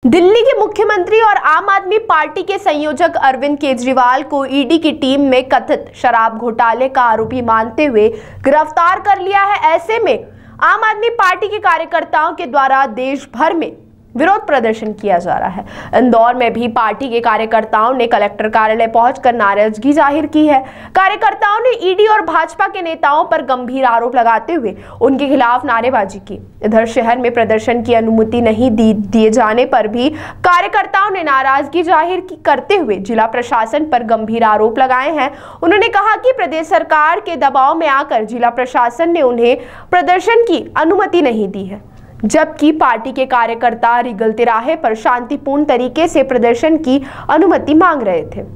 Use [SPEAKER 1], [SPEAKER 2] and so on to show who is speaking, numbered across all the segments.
[SPEAKER 1] दिल्ली के मुख्यमंत्री और आम आदमी पार्टी के संयोजक अरविंद केजरीवाल को ईडी की टीम में कथित शराब घोटाले का आरोपी मानते हुए गिरफ्तार कर लिया है। ऐसे में आम आदमी पार्टी के कार्यकर्ताओं के द्वारा देश भर में विरोध प्रदर्शन किया जा रहा है। इंदौर में भी पार्टी के कार्यकर्ताओं ने कलेक्टर कार्यालय पहुंचकर नाराजगी जाहिर की है। कार्यकर्ताओं ने ईडी और भाजपा के नेताओं पर गंभीर आरोप लगाते हुए उनके खिलाफ नारेबाजी की। इधर शहर में प्रदर्शन की अनुमति नहीं दिए जाने पर भी कार्यकर्ताओं ने नाराजगी जाहिर करते हुए जिला प्रशासन पर गंभीर आरोप लगाए हैं। उन्होंने कहा कि प्रदेश सरकार के दबाव में आकर जिला प्रशासन ने उन्हें प्रदर्शन की अनुमति नहीं दी है, जबकि पार्टी के कार्यकर्ता रीगल तिराहे पर शांतिपूर्ण तरीके से प्रदर्शन की अनुमति मांग रहे थे।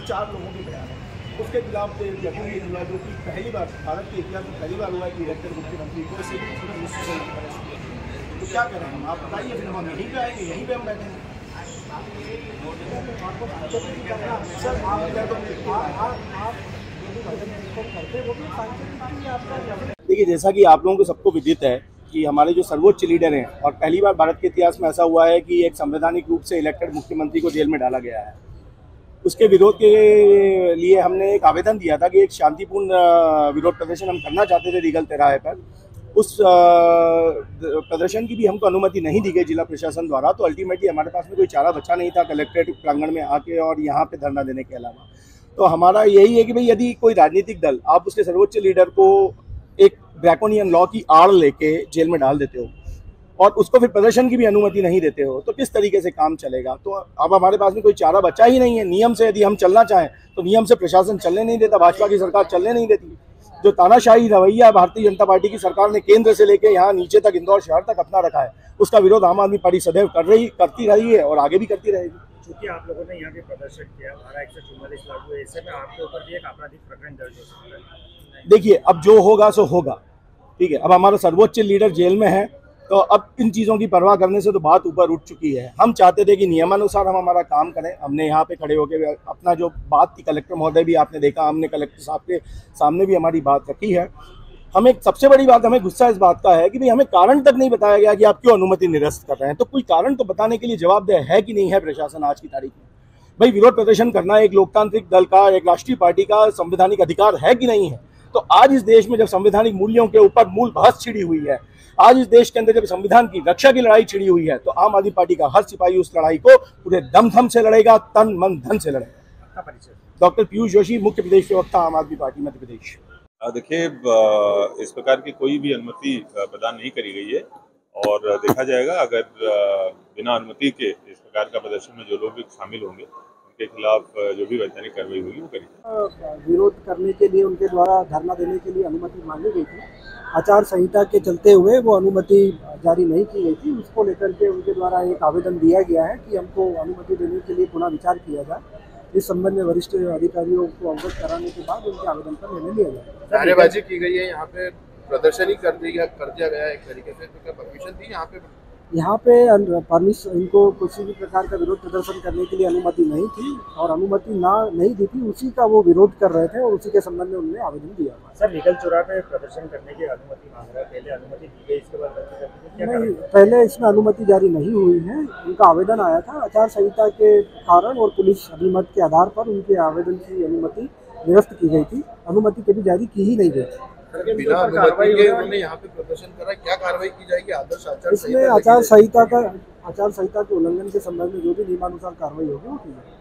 [SPEAKER 2] चार लोगों के बयान है, उसके खिलाफ जो कि पहली बार भारत के इतिहास में पहली बार हुआ है कि इलेक्टेड मुख्यमंत्री को तो क्या करें हम, आप बताइए। फिर हम यहीं पे आएंगे, यहीं पे हम बैठेंगे। देखिए, जैसा कि आप लोगों को सबको विदित है कि हमारे जो सर्वोच्च लीडर हैं, और पहली बार भारत के इतिहास में ऐसा हुआ है कि एक संवैधानिक रूप से इलेक्टेड मुख्यमंत्री को जेल में डाला गया है। उसके विरोध के लिए हमने एक आवेदन दिया था कि एक शांतिपूर्ण विरोध प्रदर्शन हम करना चाहते थे रीगल तिराहे पर। उस प्रदर्शन की भी हमको अनुमति नहीं दी गई जिला प्रशासन द्वारा। तो अल्टीमेटली हमारे पास में कोई चारा बचा नहीं था कलेक्ट्रेट प्रांगण में आके और यहाँ पे धरना देने के अलावा। तो हमारा यही है कि भाई, यदि कोई राजनीतिक दल आप उसके सर्वोच्च लीडर को एक ड्रैकोनियन लॉ की आड़ लेके जेल में डाल देते हो और उसको फिर प्रदर्शन की भी अनुमति नहीं देते हो, तो किस तरीके से काम चलेगा। तो अब हमारे पास में कोई चारा बचा ही नहीं है। नियम से यदि हम चलना चाहें तो नियम से प्रशासन चलने नहीं देता, भाजपा की सरकार चलने नहीं देती। जो तानाशाही रवैया भारतीय जनता पार्टी की सरकार ने केंद्र से लेकर यहाँ नीचे तक इंदौर शहर तक अपना रखा है, उसका विरोध आम आदमी पार्टी सदैव करती रही है और आगे भी करती रहेगी।
[SPEAKER 3] क्योंकि आप लोगों ने यहाँ पे प्रदर्शन किया, धारा 144 लागू है, ऐसे में आपके ऊपर भी एक आपराधिक प्रकरण दर्ज हो सकता है।
[SPEAKER 2] देखिए, अब जो होगा सो होगा, ठीक है। अब हमारा सर्वोच्च लीडर जेल में है, तो अब इन चीज़ों की परवाह करने से तो बात ऊपर उठ चुकी है। हम चाहते थे कि नियमानुसार हम हमारा काम करें। हमने यहाँ पे खड़े होकर अपना जो बात थी, कलेक्टर महोदय भी आपने देखा, हमने कलेक्टर साहब के सामने भी हमारी बात रखी है। हमें सबसे बड़ी बात, हमें गुस्सा इस बात का है कि भाई हमें कारण तक नहीं बताया गया कि आप क्यों अनुमति निरस्त कर रहे हैं। तो कोई कारण तो बताने के लिए जवाबदेह है कि नहीं है प्रशासन आज की तारीख में। भाई, विरोध प्रदर्शन करना एक लोकतांत्रिक दल का, एक राष्ट्रीय पार्टी का संवैधानिक अधिकार है कि नहीं है। तो आज इस देश में जब संवैधानिक मूल्यों के ऊपर मूल बहस छिड़ी हुई है, आज इस देश के अंदर जब संविधान की रक्षा की लड़ाई छिड़ी हुई है, तो आम आदमी पार्टी का हर सिपाही उस लड़ाई को पूरे दम से लड़ेगा, तन मन धन से लड़ेगा। डॉक्टर पीयूष जोशी, मुख्य प्रदेश प्रवक्ता, आम आदमी पार्टी मध्य प्रदेश।
[SPEAKER 4] देखिए, इस प्रकार की कोई भी अनुमति प्रदान नहीं करी गई है और देखा जाएगा अगर बिना अनुमति के इस प्रकार का प्रदर्शन में जो लोग भी शामिल होंगे के खिलाफ जो भी वैधानिक कार्रवाई होगी वो करेगी।
[SPEAKER 5] विरोध करने के लिए उनके द्वारा धरना देने के लिए अनुमति मांगी गई थी। आचार संहिता के चलते हुए वो अनुमति जारी नहीं की गई थी। उसको लेकर के उनके द्वारा एक आवेदन दिया गया है कि हमको अनुमति देने के लिए पुनः विचार किया जाए। इस संबंध में वरिष्ठ अधिकारियों को अवगत कराने के बाद उनके आवेदन पर निर्णय लिया जाए।
[SPEAKER 6] नारेबाजी की गई है, यहाँ पे प्रदर्शन ही कर दिया गया है एक तरीके से। तो क्या परमिशन थी यहाँ पे
[SPEAKER 5] परमिशन, इनको किसी भी प्रकार का विरोध प्रदर्शन करने के लिए अनुमति नहीं थी और अनुमति नहीं दी थी, उसी का वो विरोध कर रहे थे और उसी के संबंध में उन्होंने आवेदन दिया।
[SPEAKER 3] सर, रीगल चौराहे पे प्रदर्शन करने की अनुमति मांग रहा है, पहले अनुमति दी गई, इसके बाद
[SPEAKER 5] नहीं, पहले इसमें अनुमति जारी नहीं हुई है। उनका आवेदन आया था आचार संहिता के कारण और पुलिस अभिमत के आधार पर उनके आवेदन की अनुमति निरस्त की गई थी। अनुमति कभी जारी की ही नहीं गई थी।
[SPEAKER 6] बिना अनुमति के उन्होंने यहाँ पे प्रदर्शन करा, क्या कार्रवाई की जाएगी? आदर्श आचार
[SPEAKER 5] इसमें आचार संहिता के उल्लंघन के संबंध में जो भी नियमानुसार कार्रवाई होगी वो की जाएगी।